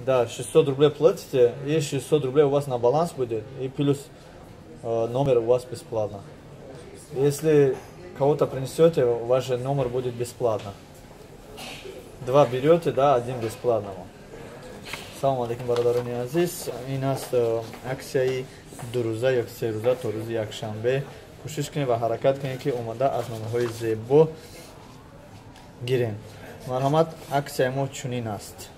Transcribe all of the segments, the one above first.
Да, 600 рублей платите, и 600 рублей у вас на баланс будет, и плюс номер у вас бесплатно. Если кого-то принесете, ваш номер будет бесплатно. 2 берете, да, 1 бесплатно. Салам алейкум, бародарони азиз. Ин аст аксияи 2 рӯза ё 3 рӯза то рӯзи якшанбе. кӯшиш кунед ва ҳаракат кунед ки омада аз номерҳои зебо гирем. Марҳамат, аксияи мо чунин аст.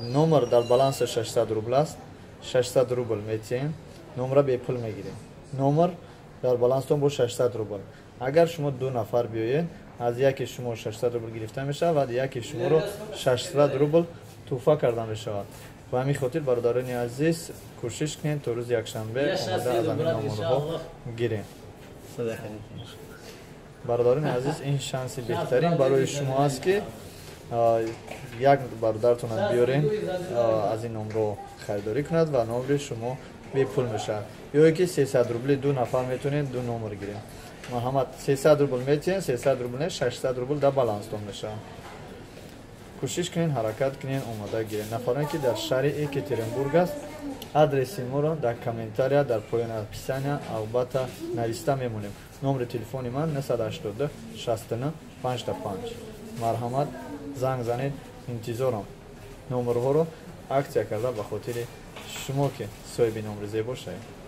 Номер дар баланси 600 рубл аст. 600 рубл метиҳем, номера бепул мегирем. Номер дар баланстон бо 600 рубл. Агар шумо 2 нафар биёед, аз яке шумо 600 рубл гирифта мешавад, яке шуморо 600 рубл туҳфа карда мешавад. Ба ҳамин хотир бародарони азиз, кӯшиш кунед то рӯзи якшанбе омада аз ҳамин номерҳо гирем. бародарони азиз, ин шанси беҳтарин барои шумо аст ки як бародаратонро биёрен аз ин номро харидорӣ кунад ва номери шумо бепул мешавад. ё ки 300 рубли 2 нафар метавонед 2 номер гирем. марҳамат, 300 рубл метиҳем, 300 рубл не 600 рубл дар баланстон мешавад. кӯшиш кунед ҳаракат кунед омада гирем. Нафароне ки дар шаҳри Екатеринбург аст, адреси моро дар комментария дар поёни описания албатта нависта мемонем. номери телефони ман 980 69 55. марҳамат, занг занед, интизорам. номерҳоро аксия карда ба хотири шумо ки соҳиби номери зебо шавед.